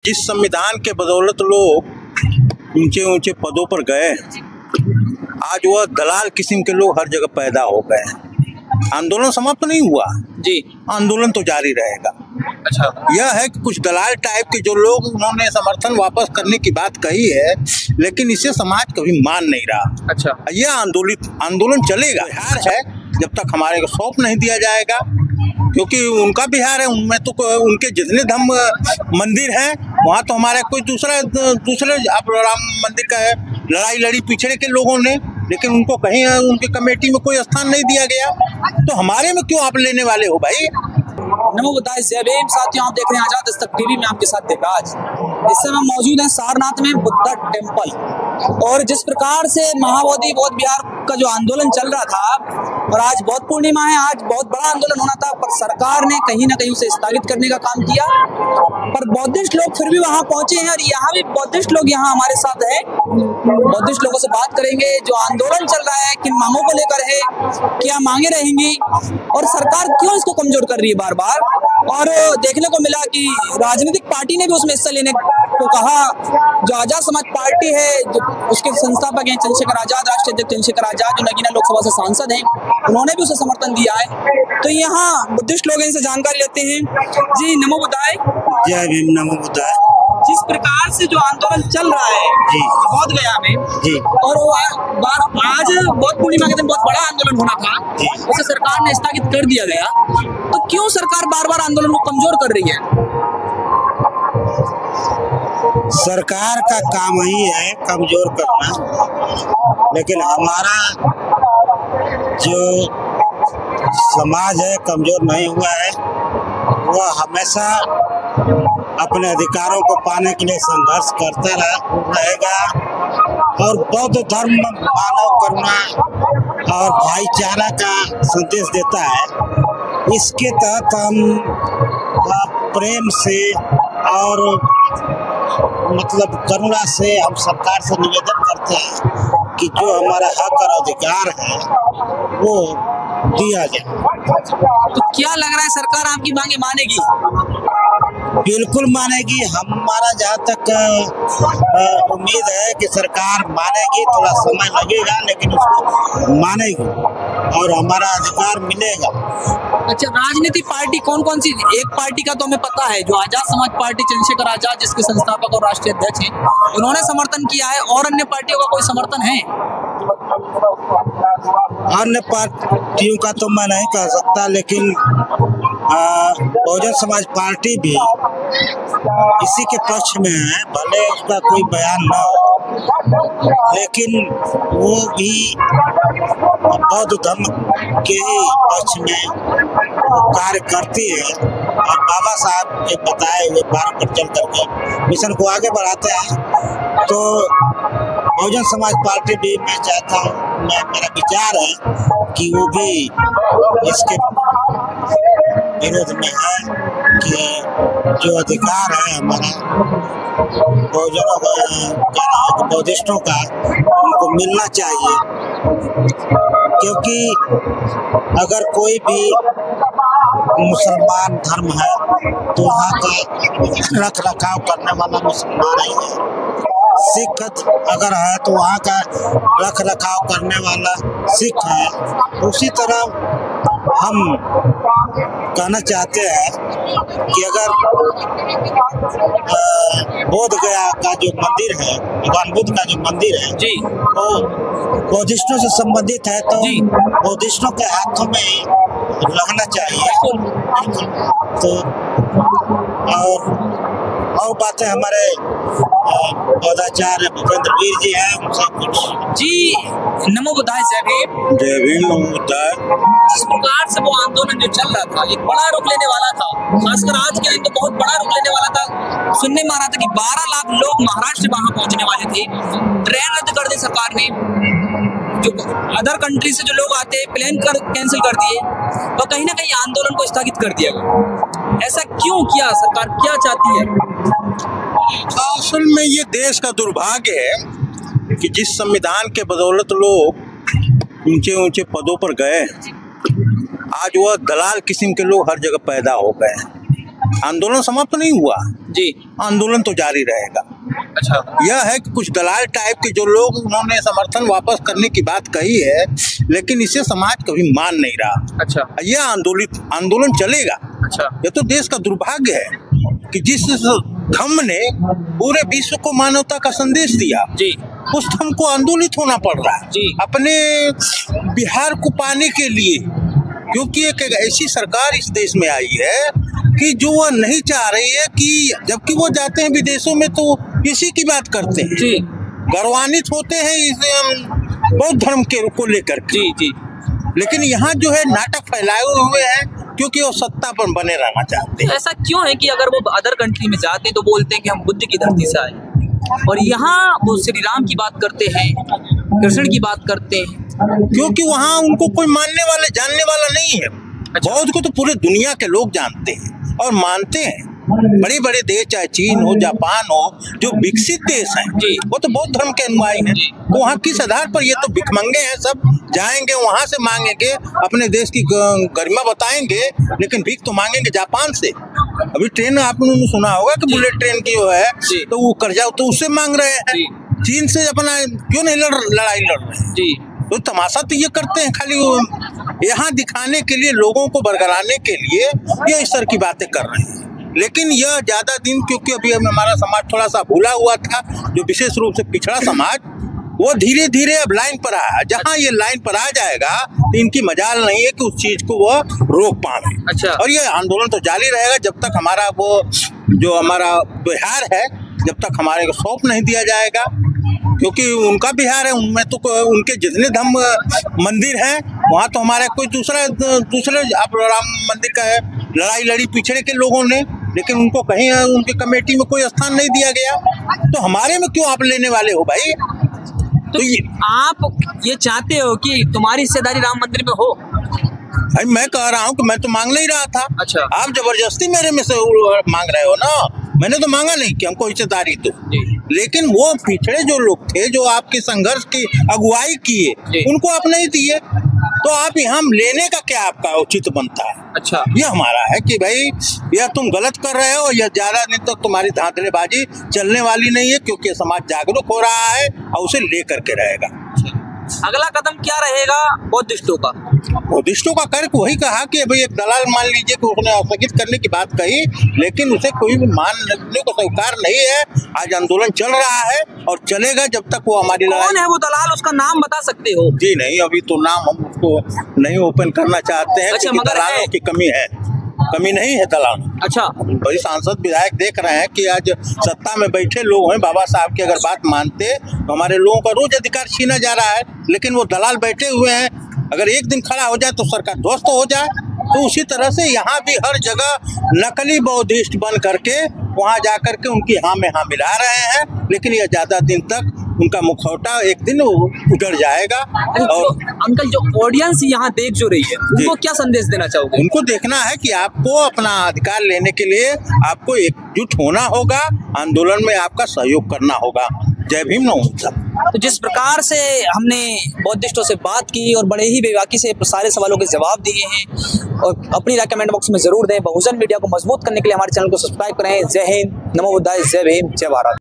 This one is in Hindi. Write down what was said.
जिस संविधान के बदौलत लोग ऊंचे ऊंचे पदों पर गए, आज वह दलाल किस्म के लोग हर जगह पैदा हो गए। आंदोलन समाप्त नहीं हुआ जी, आंदोलन तो जारी रहेगा। अच्छा, यह है कि कुछ दलाल टाइप के जो लोग, उन्होंने समर्थन वापस करने की बात कही है, लेकिन इसे समाज कभी मान नहीं रहा। अच्छा, यह आंदोलन चलेगा। बिहार है, जब तक हमारे को सौंप नहीं दिया जाएगा, क्योंकि उनका बिहार है, उनमें तो उनके जितने धर्म मंदिर हैं वहाँ तो हमारे कोई दूसरे आप राम मंदिर का है, लड़ाई लड़ी पिछड़े के लोगों ने, लेकिन उनको कहीं उनकी कमेटी में कोई स्थान नहीं दिया गया, तो हमारे में क्यों आप लेने वाले हो भाई। नमो बुद्धाय जय भीम। साथियों, आप देख रहे हैं आजाद दस्तक टीवी में आपके साथ देवराज। इस समय मौजूद है सारनाथ में बुद्धा टेम्पल, और जिस प्रकार से महाबोधि बौद्ध विहार का जो आंदोलन चल रहा था, और आज बौद्ध पूर्णिमा है, आज बहुत बड़ा आंदोलन होना था, पर सरकार ने कहीं ना कहीं उसे स्थगित करने का काम किया। पर बौद्धिस्ट लोग फिर भी वहां पहुंचे हैं, और यहाँ भी बौद्धिस्ट लोग यहाँ हमारे साथ हैं। बौद्धिस्ट लोगों से बात करेंगे, जो आंदोलन चल रहा है किन मांगों को लेकर है, क्या मांगे रहेंगी, और सरकार क्यों इसको कमजोर कर रही है बार बार। और देखने को मिला कि राजनीतिक पार्टी ने भी उसमें हिस्सा लेने को कहा। जो आजाद समाज पार्टी है, जो उसके संस्थापक हैं चंद्रशेखर आजाद, राष्ट्रीय अध्यक्ष चंद्रशेखर आजाद, जो नगीना लोकसभा से सांसद हैं, उन्होंने भी उसे समर्थन दिया है। तो यहाँ बुद्धिस्ट लोग इनसे जानकारी लेते हैं। जी नमो बुद्धाय। जय भीम। नमो बुद्धाय। जिस प्रकार से जो आंदोलन चल रहा है जी, बौद्ध गया में जी, और वो आज बौद्ध पूर्णिमा के दिन बहुत बड़ा आंदोलन होना था, उसे सरकार ने स्थगित कर दिया गया, तो क्यों सरकार बार बार आंदोलन को कमजोर कर रही है। सरकार का काम ही है कमजोर करना, लेकिन हमारा जो समाज है कमजोर नहीं हुआ है। वह हमेशा अपने अधिकारों को पाने के लिए संघर्ष करता रहेगा, और बौद्ध धर्म मानव करुणा और भाईचारा का संदेश देता है। इसके तहत हम प्रेम से और मतलब करुणा से हम सरकार से निवेदन करते हैं कि जो हमारा हक और अधिकार है वो दिया जाए। तो क्या लग रहा है सरकार आपकी मांगे मानेगी? बिल्कुल मानेगी। हमारा जहाँ तक उम्मीद है कि सरकार मानेगी, थोड़ा समय लगेगा लेकिन उसको मानेगी और हमारा अधिकार मिलेगा। अच्छा, राजनीतिक पार्टी कौन कौन सी? एक पार्टी का तो हमें पता है, जो आजाद समाज पार्टी चंद्रशेखर आजाद, जिसके संस्थापक और राष्ट्रीय अध्यक्ष हैं, उन्होंने समर्थन किया है, और अन्य पार्टियों का कोई समर्थन है? अन्य पार्टियों का तो मैं नहीं कह सकता, लेकिन बहुजन समाज पार्टी भी इसी के पक्ष में है। भले उसका कोई बयान न हो, लेकिन वो भी बौद्ध धर्म के ही पक्ष में कार्य करती है, और बाबा साहब के बताए हुए मार्ग पर चल करके मिशन को आगे बढ़ाते हैं। तो बहुजन समाज पार्टी भी, मैं चाहता हूँ, मेरा विचार है कि वो भी इसके विरोध में है कि जो अधिकार है हमारा बहुजनों का, बौद्धिस्टों का, उनको मिलना चाहिए। क्योंकि अगर कोई भी मुसलमान धर्म है तो वहाँ का रख रखाव करने वाला मुसलमान ही है। सिख अगर है तो वहाँ का रख रखाव करने वाला सिख है। उसी तरह हम कहना चाहते हैं कि अगर बोध गया का जो मंदिर है, भगवान बुद्ध का जो मंदिर है जी, वो बौद्धिस्टों से संबंधित है, तो बौद्धिस्टों के हाथों में लगना चाहिए। तो और बातें हमारे पौधाचार्य भूपेंद्र वीर जी हैं, उनसे कुछ। जी नमो बुद्धाय। जय भीम। जय भीम। नमो बुद्धाय। जिस प्रकार से वो आंदोलन जो चल रहा था, एक बड़ा रुख लेने वाला था, खासकर आज के दिन तो बहुत बड़ा रुख लेने वाला था। सुनने में आ रहा था कि 12 लाख लोग महाराष्ट्र वहां पहुंचने वाले थे। ट्रेन रद्द कर दी सरकार ने, जो अदर कंट्री से जो लोग आते हैं प्लेन कैंसिल कर दिए, तो कहीं ना कहीं आंदोलन को स्थगित कर दिया गया। ऐसा क्यों किया? सरकार क्या चाहती है? असल में ये देश का दुर्भाग्य है कि जिस संविधान के बदौलत लोग ऊंचे ऊंचे पदों पर गए, आज वह दलाल किस्म के लोग हर जगह पैदा हो गए। आंदोलन समाप्त नहीं हुआ जी, आंदोलन तो जारी रहेगा। अच्छा, यह है कि कुछ दलाल टाइप के जो लोग उन्होंने समर्थन वापस करने की बात कही है, लेकिन इसे समाज कभी मान नहीं रहा। अच्छा, यह आंदोलन चलेगा। अच्छा, यह तो देश का दुर्भाग्य है कि जिस धम्म ने पूरे विश्व को मानवता का संदेश दिया, जी, उस धम्म को आंदोलित होना पड़ रहा है जी, अपने बिहार को पाने के लिए, क्योंकि एक ऐसी सरकार इस देश में आई है कि जो वह नहीं चाह रही है कि जबकि वो जाते हैं विदेशों में तो इसी की बात करते हैं, जी, गौरवान्वित होते हैं इस बौद्ध धर्म के को लेकर के। जी, जी, लेकिन यहाँ जो है नाटक फैलाए हुए हैं क्योंकि वो सत्ता पर बने रहना चाहते हैं। ऐसा क्यों है कि अगर वो अदर कंट्री में जाते हैं तो बोलते हैं कि हम बुद्ध की धरती से आए, और यहाँ वो श्री राम की बात करते हैं, कृष्ण की बात करते हैं? क्योंकि वहाँ उनको कोई मानने वाले जानने वाला नहीं है। अच्छा। बौद्ध को तो पूरे दुनिया के लोग जानते हैं और मानते हैं। बड़े बड़े देश चाहे चीन हो, जापान हो, जो विकसित देश हैं, जी, वो तो बौद्ध धर्म के अनुयायी हैं। तो वहाँ किस आधार पर ये तो भिखमंगे हैं, सब जाएंगे वहाँ से मांगेंगे, अपने देश की गरिमा बताएंगे, लेकिन भीख तो मांगेंगे जापान से। अभी ट्रेन आपने सुना होगा कि बुलेट ट्रेन की जो है तो वो कर्जा तो उससे मांग रहे हैं। चीन से अपना क्यों नहीं लड़ाई लड़ रहे हैं? जी, तो तमाशा तो ये करते हैं खाली यहाँ दिखाने के लिए, लोगों को बरगलाने के लिए ये इस तरह की बातें कर रहे हैं। लेकिन यह ज्यादा दिन, क्योंकि अभी हमारा समाज थोड़ा सा भूला हुआ था, जो विशेष रूप से पिछड़ा समाज, वो धीरे धीरे अब लाइन पर आया। जहाँ ये लाइन पर आ जाएगा तो इनकी मजाल नहीं है कि उस चीज को वो रोक पाए। अच्छा, और ये आंदोलन तो जारी रहेगा जब तक हमारा वो जो हमारा बिहार है, जब तक हमारे को सौंप नहीं दिया जाएगा, क्योंकि उनका बिहार है, उनमें तो उनके जितने धम्म मंदिर हैं वहाँ तो हमारे कोई दूसरे आप राम मंदिर का है, लड़ाई लड़ी पिछड़े के लोगों ने, लेकिन उनको कहीं उनकी कमेटी में कोई स्थान नहीं दिया गया। तो हमारे में क्यों आप लेने वाले हो भाई? तो आप ये चाहते हो कि तुम्हारी हिस्सेदारी राम मंदिर में हो? भाई मैं कह रहा हूँ कि मैं तो मांग नहीं रहा था। अच्छा, आप जबरदस्ती मेरे में से मांग रहे हो ना। मैंने तो मांगा नहीं कि हमको हिस्सेदारी दो, लेकिन वो पिछड़े जो लोग थे, जो आपके संघर्ष की अगुवाई किए, उनको आप नहीं दिए, तो आप यहाँ लेने का क्या आपका उचित बनता है? अच्छा, ये हमारा है कि भाई यह तुम गलत कर रहे हो, यह ज्यादा दिन तक तुम्हारी धांधलेबाजी चलने वाली नहीं है, क्योंकि समाज जागरूक हो रहा है और उसे लेकर के रहेगा। अगला कदम क्या रहेगा बौद्धिस्टों का? बौद्धिस्टों का कर्क वही कहा कि भाई एक दलाल मान लीजिए कि उसने स्थगित करने की बात कही, लेकिन उसे कोई भी मानने को स्वीकार नहीं है। आज आंदोलन चल रहा है और चलेगा जब तक वो हमारी कौन है वो दलाल, उसका नाम बता सकते हो? जी नहीं, अभी तो नाम हम उसको नहीं ओपन करना चाहते हैं। अच्छा, मगर दलालों की कमी नहीं है दलाल। अच्छा, बड़ी सांसद विधायक देख रहे हैं कि आज सत्ता में बैठे लोग हैं, बाबा साहब की अगर बात मानते तो हमारे लोगों का रोज अधिकार छीना जा रहा है, लेकिन वो दलाल बैठे हुए हैं। अगर एक दिन खड़ा हो जाए तो सरकार ध्वस्त हो जाए। तो उसी तरह से यहाँ भी हर जगह नकली बौद्धिस्ट बन करके वहाँ जा करके उनकी हाँ में हाँ मिला रहे हैं, लेकिन यह ज्यादा दिन तक उनका मुखौटा एक दिन उजड़ जाएगा। और अंकल, जो ऑडियंस यहाँ देख जो रही है, उनको क्या संदेश देना चाहोगे? उनको देखना है कि आपको अपना अधिकार लेने के लिए आपको एकजुट होना होगा, आंदोलन में आपका सहयोग करना होगा। जय भीम, नमो। तो जिस प्रकार से हमने बौद्धिस्टों से बात की और बड़े ही बेबाकी से सारे सवालों के जवाब दिए हैं, और अपनी राय कमेंट बॉक्स में जरूर दें। बहुजन मीडिया को मजबूत करने के लिए हमारे चैनल को सब्सक्राइब करें। जय हिंद, नमो बुद्धाय, जय भीम, जय भारत।